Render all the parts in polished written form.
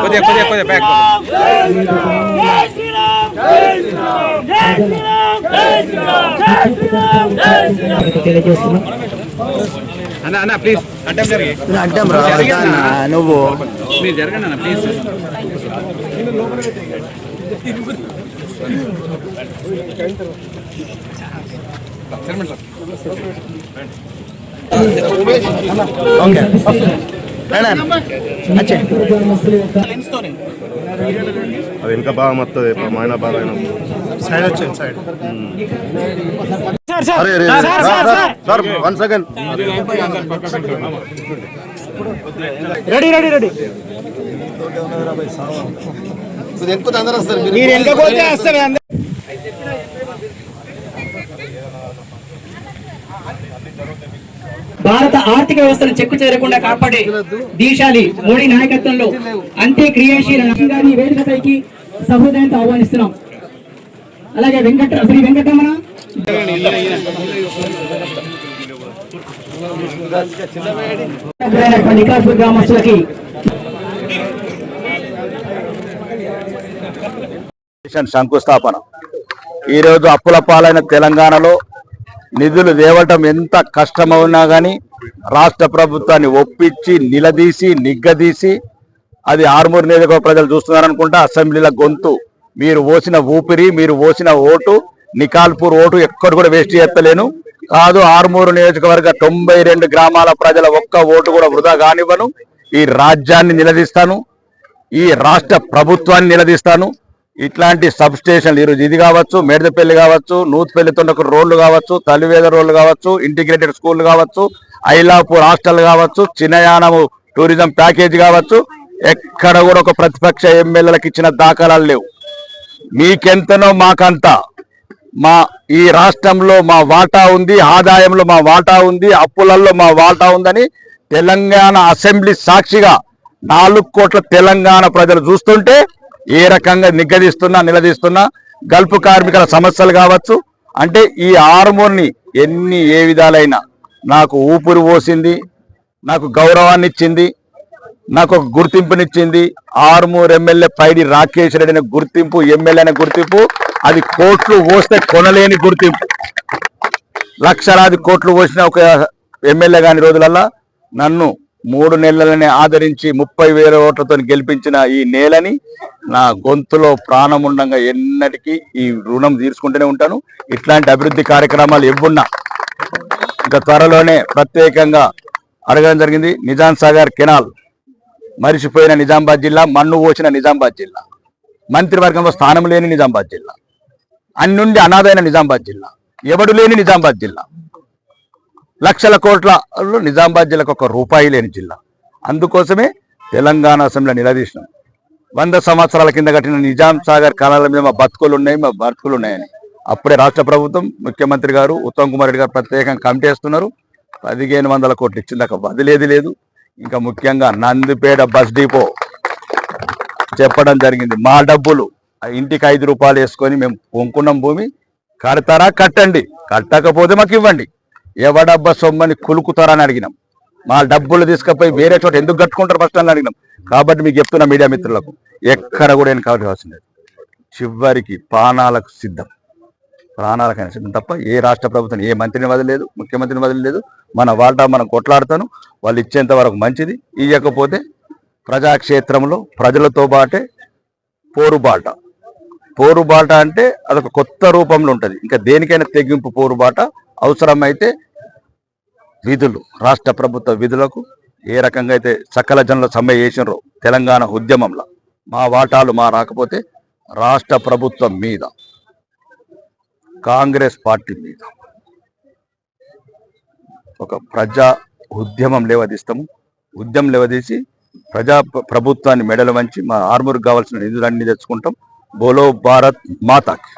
కొద్దిగా బ్యాక్ అన్న ప్లీజ్ అడ్డం జరిగి అడ్డం రా నువ్వు మీరు జరగండి అన్న ప్లీజ్. అది ఇంకా బాగా మొత్తది మైనా బాగా సైడ్ వచ్చేది side. Sir 1 second. Ready ready ready. ఎందుకు అందరూ వస్తారు మీరు వెనక పోతే వస్తారు. భారత ఆర్థిక వ్యవస్థను చెక్కు చేరకుండా కాపాడే దీశాలి మోడీ నాయకత్వంలో అంతే క్రియాశీల వేదికపైకి సహృదయంతో ఆహ్వానిస్తున్నాం. అలాగే శ్రీ వెంకటరమణ నికాస్పూర్ గ్రామస్తులకి శంకుస్థాపన. ఈరోజు అప్పుల పాలైన తెలంగాణలో నిధులు తేవటం ఎంత కష్టమవునా కానీ రాష్ట్ర ప్రభుత్వాన్ని ఒప్పించి నిలదీసి నిగ్గదీసి అది ఆర్మూరు నియోజకవర్గ ప్రజలు చూస్తున్నారనుకుంటా. అసెంబ్లీల గొంతు మీరు ఓసిన ఊపిరి, మీరు ఓసిన ఓటు, నికాల్పూర్ ఓటు ఎక్కడ కూడా వేస్ట్ చేస్తలేను కాదు. ఆర్మూరు నియోజకవర్గ 92 గ్రామాల ప్రజల ఒక్క ఓటు కూడా వృధా కానివ్వను. ఈ రాజ్యాన్ని నిలదీస్తాను, ఈ రాష్ట్ర ప్రభుత్వాన్ని నిలదీస్తాను. ఇట్లాంటి సబ్ స్టేషన్లు ఈరోజు ఇది కావచ్చు, మేడపల్లి కావచ్చు, నూతుపల్లి తొండకు రోడ్లు కావచ్చు, తల్లివేద రోడ్లు కావచ్చు, ఇంటిగ్రేటెడ్ స్కూల్ కావచ్చు, ఐలాపూర్ హాస్టల్ కావచ్చు, చిన్నయానము టూరిజం ప్యాకేజ్ కావచ్చు, ఎక్కడ కూడా ఒక ప్రతిపక్ష ఎమ్మెల్యేలకు ఇచ్చిన దాఖలాలు లేవు. మీకెంతనో మాకంత. ఈ రాష్ట్రంలో మా వాటా ఉంది, ఆదాయంలో మా వాటా ఉంది, అప్పులలో మా వాటా ఉందని తెలంగాణ అసెంబ్లీ సాక్షిగా 4 కోట్ల తెలంగాణ ప్రజలు చూస్తుంటే ఏ రకంగా నిలదీస్తున్నా. గల్ఫ్ కార్మికుల సమస్యలు కావచ్చు, అంటే ఈ ఆర్మూర్ని ఏ విధాలైనా నాకు ఊపిరి పోసింది, నాకు గౌరవాన్ని ఇచ్చింది, నాకు ఒక గుర్తింపునిచ్చింది. ఆర్మూర్ ఎమ్మెల్యే పైడి రాకేష్ రెడ్డి అనే గుర్తింపు, ఎమ్మెల్యే అనే గుర్తింపు, అది కోట్లు పోస్తే కొనలేని గుర్తింపు. లక్షలాది కోట్లు పోసిన ఒక ఎమ్మెల్యే కాని రోజులల్లా నన్ను 3 నెలలనే ఆదరించి 30,000 ఓట్లతో గెలిపించిన ఈ నేలని నా గొంతులో ప్రాణం ఉండగా ఎన్నటికీ ఈ రుణం తీర్చుకుంటూనే ఉంటాను. ఇట్లాంటి అభివృద్ధి కార్యక్రమాలు ఎవ్వున్నా ఇంకా త్వరలోనే ప్రత్యేకంగా అడగడం జరిగింది. నిజాం సాగర్ కెనాల్ మరిచిపోయిన నిజామాబాద్ జిల్లా, మన్ను పోసిన నిజామాబాద్ జిల్లా, మంత్రివర్గంలో స్థానం లేని నిజామాబాద్ జిల్లా, అన్నుండి అనాథైన నిజామాబాద్ జిల్లా, ఎవడు లేని నిజామాబాద్ జిల్లా, లక్షల కోట్ల నిజామాబాద్ జిల్లాకు ₹1 లేని జిల్లా. అందుకోసమే తెలంగాణ అసెంబ్లీలో నిలదీసినాం. 100 సంవత్సరాల కింద కట్టిన నిజాం సాగర్ కళల మీద మా బతుకులు ఉన్నాయని అప్పుడే రాష్ట్ర ప్రభుత్వం, ముఖ్యమంత్రి గారు ఉత్తమ్ కుమార్ రెడ్డి గారు ప్రత్యేకంగా కమిటీ వేస్తున్నారు. 1500 కోట్లు ఇచ్చిందాక వదిలేది లేదు. ఇంకా ముఖ్యంగా నందిపేట బస్ డిపో చెప్పడం జరిగింది. మా డబ్బులు ఇంటికి ₹5 వేసుకొని మేము కొనుక్కున్నాం భూమి, కడతారా కట్టండి, కట్టకపోతే మాకు ఇవ్వండి, ఎవడబ్బా సొమ్మని కులుకుతారని అడిగినాం. మా డబ్బులు తీసుకుపోయి వేరే చోట ఎందుకు కట్టుకుంటారు ఫస్ట్ అని అడిగినాం. కాబట్టి మీకు చెప్తున్నా మీడియా మిత్రులకు, ఎక్కడ కూడా ఏం కావాల్సిన లేదు. చివరికి ప్రాణాలకు సిద్ధం, ప్రాణాలకైనా సిద్ధం తప్ప ఏ రాష్ట్ర ప్రభుత్వం ఏ మంత్రిని వదలలేదు, ముఖ్యమంత్రిని వదలలేదు. మన వాటా మనం కొట్లాడుతాను, వాళ్ళు ఇచ్చేంత వరకు మంచిది. ఇవ్వకపోతే ప్రజాక్షేత్రంలో ప్రజలతో బాటే పోరుబాట అంటే అదొక కొత్త రూపంలో ఉంటుంది. ఇంకా దేనికైనా తెగింపు పోరుబాట. అవసరమైతే విధులు, రాష్ట్ర ప్రభుత్వ విధులకు ఏ రకంగా అయితే సకల జనుల సమ్మె చేసినారో తెలంగాణ ఉద్యమంలో మా వాటాలు మా రాకపోతే రాష్ట్ర ప్రభుత్వం మీద, కాంగ్రెస్ పార్టీ మీద ఒక ప్రజా ఉద్యమం లేవదీస్తాము. ఉద్యమం లేవదీసి ప్రజా ప్రభుత్వాన్ని మెడలు వంచి మా ఆర్మూర్కి కావాల్సిన నిధులన్నీ తెచ్చుకుంటాం. బోలో భారత్ మాతాకి.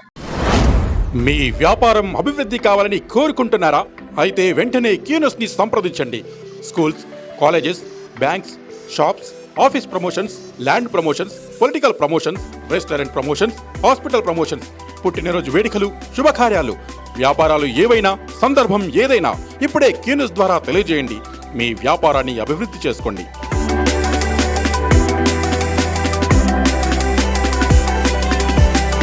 మీ వ్యాపారం అభివృద్ధి కావాలని కోరుకుంటున్నారా? అయితే వెంటనే క్యూనస్ ని సంప్రదించండి. Schools, colleges, banks, shops, office promotions, land promotions, political promotions, restaurant promotions, hospital promotions, పుట్టినరోజు వేడుకలు, శుభకార్యాలు, వ్యాపారాలు ఏవైనా, సందర్భం ఏదైనా ఇప్పుడే క్యూన్యూస్ ద్వారా తెలియజేయండి. మీ వ్యాపారాన్ని అభివృద్ధి చేసుకోండి.